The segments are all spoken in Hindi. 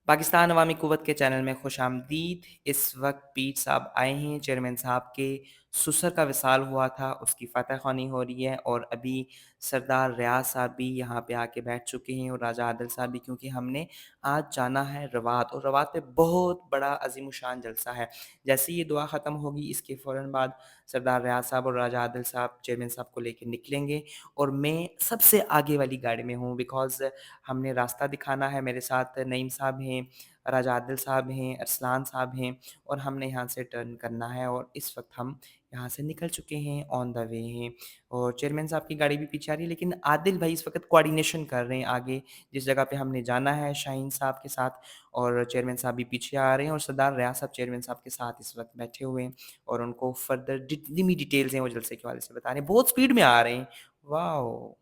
पाकिस्तान अवामी क़ुव्वत के चैनल में खुशामदीद। इस वक्त पीर साहब आए हैं। चेयरमैन साहब के ससुर का विसाल हुआ था, उसकी फ़तह ख़्वानी हो रही है और अभी सरदार रियाज साहब भी यहाँ पे आके बैठ चुके हैं और राजा आदिल साहब भी, क्योंकि हमने आज जाना है रवात और रवात पे बहुत बड़ा अज़ीमुशान जलसा है। जैसे ही ये दुआ ख़त्म होगी, इसके फ़ौरन बाद सरदार रियाज साहब और राजा आदिल साहब चेयरमैन साहब को लेके निकलेंगे और मैं सबसे आगे वाली गाड़ी में हूँ, बिकॉज़ हमने रास्ता दिखाना है। मेरे साथ नईम साहब हैं, राजा आदिल साहब हैं, अरसलान साहब हैं और हमने यहाँ से टर्न करना है और इस वक्त हम यहाँ से निकल चुके हैं, ऑन द वे हैं। और चेयरमैन साहब की गाड़ी भी पीछे आ रही है, लेकिन आदिल भाई इस वक्त कोऑर्डिनेशन कर रहे हैं आगे जिस जगह पे हमने जाना है शाहीन साहब के साथ। और चेयरमैन साहब भी पीछे आ रहे हैं और सरदार रियाज साहब चेयरमैन साहब के साथ इस वक्त बैठे हुए हैं और उनको फर्दर जितनी भी डिटेल्स हैं वो जलसे के हवाले से बता रहे हैं। बहुत स्पीड में आ रहे हैं। वाओ!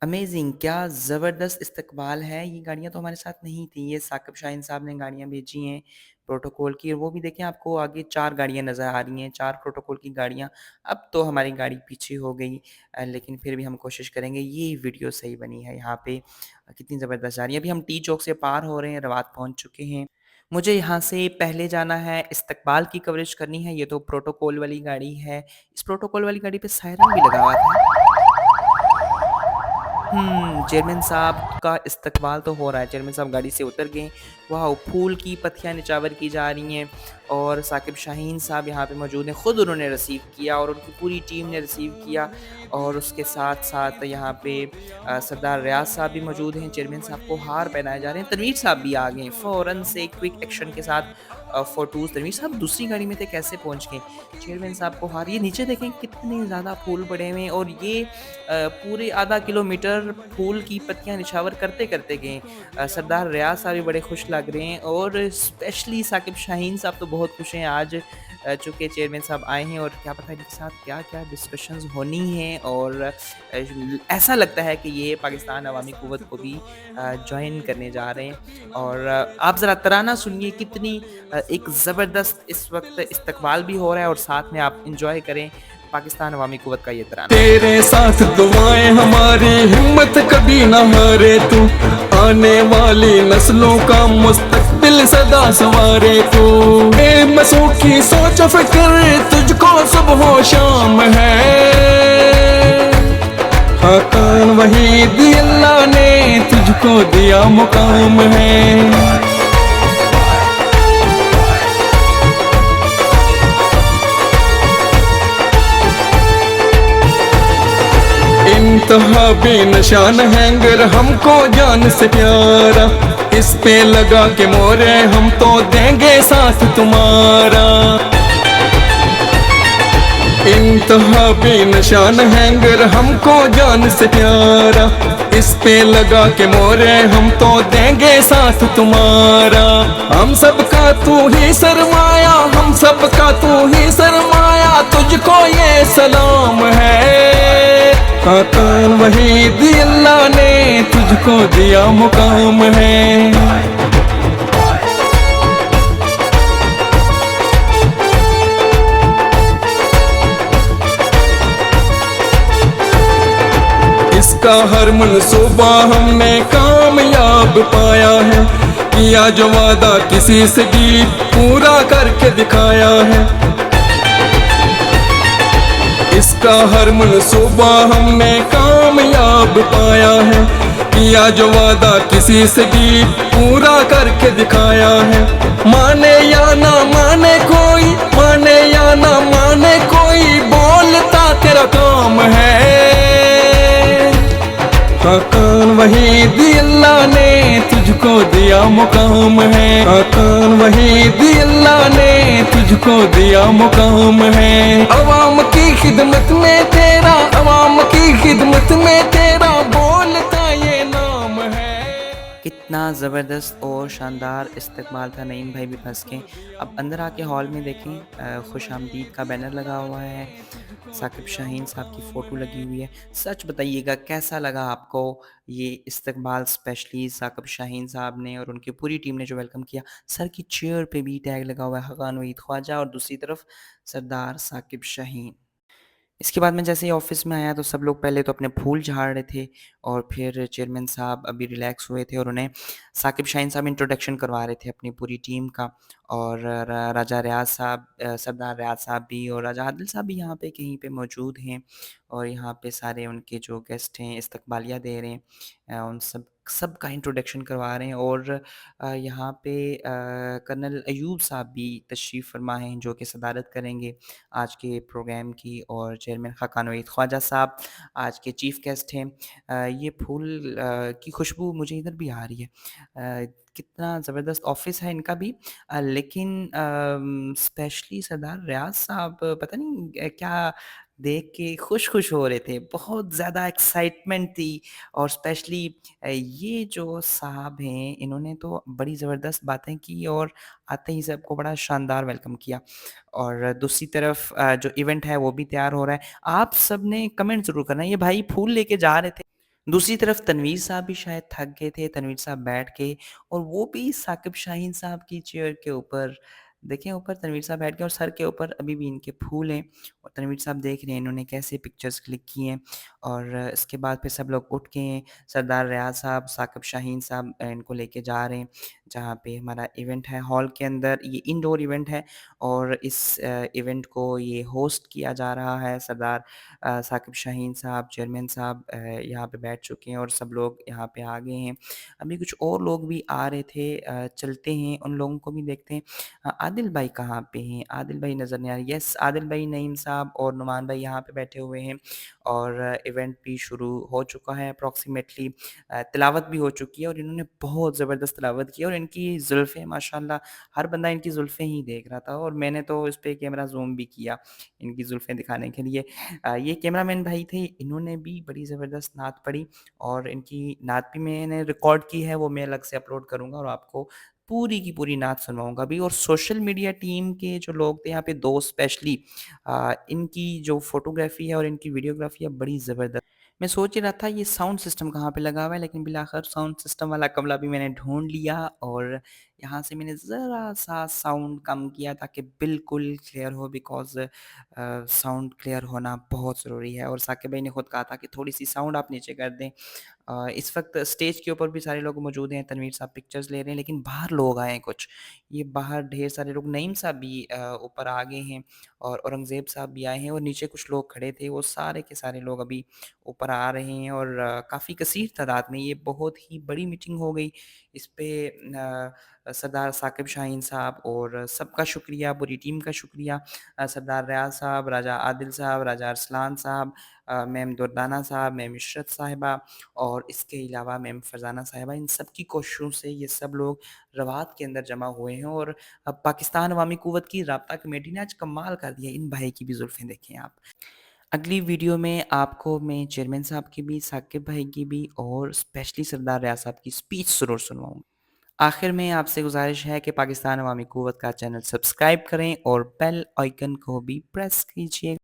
अमेज़िंग! क्या ज़बरदस्त इस्तकबाल है। ये गाड़ियाँ तो हमारे साथ नहीं थी। ये साकिब शाहीन साहब ने गाड़ियाँ भेजी हैं प्रोटोकॉल की, और वो भी देखें, आपको आगे 4 गाड़ियाँ नज़र आ रही हैं, 4 प्रोटोकॉल की गाड़ियाँ। अब तो हमारी गाड़ी पीछे हो गई, लेकिन फिर भी हम कोशिश करेंगे। ये वीडियो सही बनी है यहाँ पे। कितनी ज़बरदस्त जा रही है। अभी हम टी चौक से पार हो रहे हैं, रवात पहुँच चुके हैं। मुझे यहाँ से पहले जाना है, इस्तकबाल की कवरेज करनी है। ये तो प्रोटोकॉल वाली गाड़ी है। इस प्रोटोकॉल वाली गाड़ी पे सायरन भी लगा हुआ था। चेयरमैन साहब का इस्तकबाल तो हो रहा है। चेयरमैन साहब गाड़ी से उतर गए। वाओ! फूल की पत्तियाँ निछावर की जा रही हैं और साकिब शाहीन साहब यहाँ पे मौजूद हैं। खुद उन्होंने रिसीव किया और उनकी पूरी टीम ने रिसीव किया और उसके साथ-साथ यहाँ पे सरदार रियाज़ साहब भी मौजूद हैं। चेयरमैन साहब को हार पहनाए जा रहे हैं। तनवीर साहब भी आ गए हैं फ़ौरन से क्विक एक्शन के साथ। फ़ोटोज़ तनवीर साहब दूसरी गाड़ी में थे, कैसे पहुँच गए? चेयरमैन साहब को हार। ये नीचे देखें कितने ज़्यादा फूल पड़े हुए हैं और ये पूरे आधा किलोमीटर फूल की पत्तियाँ निछावर करते-करते गए। सरदार रियाज़ साहब भी बड़े खुश लग रहे हैं और स्पेशली साकिब शाहीन साहब तो बहुत खुश हैं आज, चूँकि चेयरमैन साहब आए हैं और क्या पता इनके साथ क्या-क्या डिस्कशंस होनी हैं। और ऐसा लगता है कि ये पाकिस्तान अवामी क़ुव्वत को भी जॉइन करने जा रहे हैं। और आप ज़रा तराना सुनिए, कितनी एक ज़बरदस्त इस वक़्त इस्तकबाल भी हो रहा है और साथ में आप एन्जॉय करें पाकिस्तान अवामी क़ुव्वत का ये तराना। तेरे साथ दुआएं हमारी, हिम्मत कभी न हारे तू, आने वाली नस्लों का मुस्तकबिल सदा संवारे तू। बेबसों की सोच फिक्र तुझको सुबह शाम है, खाकान वहीद अल्लाह ने तुझको दिया मुकाम है। इंतहा बेनिशान हैंगर हमको जान से प्यारा, इस पे लगा के मोरे हम तो देंगे साथ तुम्हारा। इंतहा बेनिशान हैंगर हमको जान से प्यारा, इस पे लगा के मोरे हम तो देंगे साथ तुम्हारा। हम सबका तू ही सरमाया, हम सबका तू ही सरमाया, तुझको ये सलाम है। खाकान वहीद अल्लाह ने तुझको दिया मुकाम है। इसका हर मनसूबा हमने कामयाब पाया है, किया जो वादा किसी से भी पूरा करके दिखाया है। इसका हर मनसूबा हमने कामयाब पाया है, किया जो वादा किसी से भी पूरा करके दिखाया है। माने या ना माने कोई, माने या ना माने कोई, बोलता तेरा काम है। खाकान वहीद अल्लाह ने तुझको दिया मुकाम है, खाकान वहीद अल्लाह ने तुझको दिया मुकाम है। अवाम की खिदमत में तेरा, अवाम की खिदमत में तेरा, बोलता ये नाम है। कितना ज़बरदस्त और शानदार इस्तकबाल था। नईम भाई भी फँस गए। अब अंदर आके हॉल में देखें, खुशामदीद का बैनर लगा हुआ है, साकिब शाहीन साहब की फ़ोटो लगी हुई है। सच बताइएगा कैसा लगा आपको ये इस्तकबाल, स्पेशली साकिब शाहीन साहब ने और उनकी पूरी टीम ने जो वेलकम किया। सर की चेयर पे भी टैग लगा हुआ है, खाकान वहीद ख्वाजा, और दूसरी तरफ सरदार साकिब शाहीन। इसके बाद मैं जैसे ही ऑफ़िस में आया तो सब लोग पहले तो अपने फूल झाड़ रहे थे और फिर चेयरमैन साहब अभी रिलैक्स हुए थे और उन्हें साकिब शाहीन साहब इंट्रोडक्शन करवा रहे थे अपनी पूरी टीम का। और राजा रियाज़ साहब, सरदार रियाज़ साहब भी और राजा आदिल साहब भी यहाँ पे कहीं पे मौजूद हैं और यहाँ पे सारे उनके जो गेस्ट हैं इस्तकबालिया दे रहे हैं। उन सबका इंट्रोडक्शन करवा रहे हैं और यहाँ पे कर्नल अयूब साहब भी तशरीफ़ फरमा हैं जो कि सदारत करेंगे आज के प्रोग्राम की। और चेयरमैन खाकान वहीद ख्वाजा साहब आज के चीफ़ गेस्ट हैं। ये फूल की खुशबू मुझे इधर भी आ रही है। कितना ज़बरदस्त ऑफ़िस है इनका भी। लेकिन स्पेशली सरदार रियाज़ साहब पता नहीं क्या देख के खुश-खुश हो रहे थे। बहुत ज़्यादा एक्साइटमेंट थी और स्पेशली ये जो साहब हैं इन्होंने तो बड़ी ज़बरदस्त बातें की और आते ही सबको बड़ा शानदार वेलकम किया। और दूसरी तरफ जो इवेंट है वो भी तैयार हो रहा है। आप सबने कमेंट ज़रूर करना, ये भाई फूल लेके जा रहे थे। दूसरी तरफ तनवीर साहब भी शायद थक गए थे, तनवीर साहब बैठ के और वो भी साकिब शाहीन साहब की चेयर के ऊपर। देखें ऊपर तनवीर साहब बैठ गए और सर के ऊपर अभी भी इनके फूल हैं और तनवीर साहब देख रहे हैं इन्होंने कैसे पिक्चर्स क्लिक की हैं। और इसके बाद फिर सब लोग उठ के सरदार रियाज़ साहब, साकिब शाहीन साहब इनको लेके जा रहे हैं, जहाँ पे हमारा इवेंट है हॉल के अंदर। ये इंडोर इवेंट है और इस इवेंट को ये होस्ट किया जा रहा है। सरदार साकिब शाहीन साहब, चेयरमैन साहब यहाँ पे बैठ चुके हैं और सब लोग यहाँ पे आ गए हैं। अभी कुछ और लोग भी आ रहे थे, चलते हैं उन लोगों को भी देखते हैं। आदिल भाई कहाँ पे हैं? आदिल भाई नज़र नहीं आ रहे। यस, आदिल भाई, नईम साहब और नुमान भाई यहाँ पे बैठे हुए हैं और इवेंट भी शुरू हो चुका है अप्रॉक्सिमेटली। तिलावत भी हो चुकी है और इन्होंने बहुत ज़बरदस्त तिलावत की और इनकी ज़ुल्फ़ें माशाल्लाह, हर बंदा इनकी ज़ुल्फ़ें ही देख रहा था और मैंने तो इस पे कैमरा ज़ूम भी किया इनकी ज़ुल्फ़ें दिखाने के लिए। ये कैमरामैन भाई थे, इन्होंने भी बड़ी ज़बरदस्त नात पढ़ी और इनकी नात भी मैंने रिकॉर्ड की है, वो मैं अलग से अपलोड करूँगा और आपको पूरी की पूरी नात सुनवाऊँगा भी। और सोशल मीडिया टीम के जो लोग थे यहाँ पे, 2 स्पेशली, इनकी जो फ़ोटोग्राफ़ी है और इनकी वीडियोग्राफ़ी है बड़ी ज़बरदस्त। मैं सोच ही रहा था ये साउंड सिस्टम कहाँ पे लगा हुआ है, लेकिन बिलाख़िर साउंड सिस्टम वाला कमरा भी मैंने ढूँढ लिया और यहाँ से मैंने ज़रा-सा साउंड कम किया ताकि बिल्कुल क्लियर हो, बिकॉज़ साउंड क्लियर होना बहुत ज़रूरी है। और साकिब भाई ने खुद कहा था कि थोड़ी-सी साउंड आप नीचे कर दें। इस वक़्त स्टेज के ऊपर भी सारे लोग मौजूद हैं, तनवीर साहब पिक्चर्स ले रहे हैं, लेकिन बाहर लोग आए हैं कुछ। ये बाहर ढेर सारे लोग, नईम साहब भी ऊपर आ गए हैं और औरंगज़ेब साहब भी आए हैं और नीचे कुछ लोग खड़े थे, वो सारे के सारे लोग अभी ऊपर आ रहे हैं और काफ़ी कसीर तादाद में ये बहुत ही बड़ी मीटिंग हो गई। इस पे सरदार साकिब शाहीन साहब और सबका शुक्रिया, पूरी टीम का शुक्रिया। सरदार रियाज़ साहब, राजा आदिल साहब, राजा अरसलान साहब, मैम दुर्दाना साहब, मैम इशरत साहिबा और इसके अलावा मैम फ़रज़ाना साहिबा, इन सब की कोशिशों से ये सब लोग रवात के अंदर जमा हुए हैं और पाकिस्तान अवामी क़ुव्वत की राब्ता कमेटी ने आज कमाल कर दिया। इन भाई की भी ज़ुल्फ़ें देखें आप। अगली वीडियो में आपको मैं चेयरमैन साहब की भी, साकिब भाई की भी और स्पेशली सरदार रियाज़ साहब की स्पीच ज़रूर सुनवाऊँगा। आखिर में आपसे गुज़ारिश है कि पाकिस्तान अवामी क़ुव्वत का चैनल सब्सक्राइब करें और बेल आइकन को भी प्रेस कीजिए।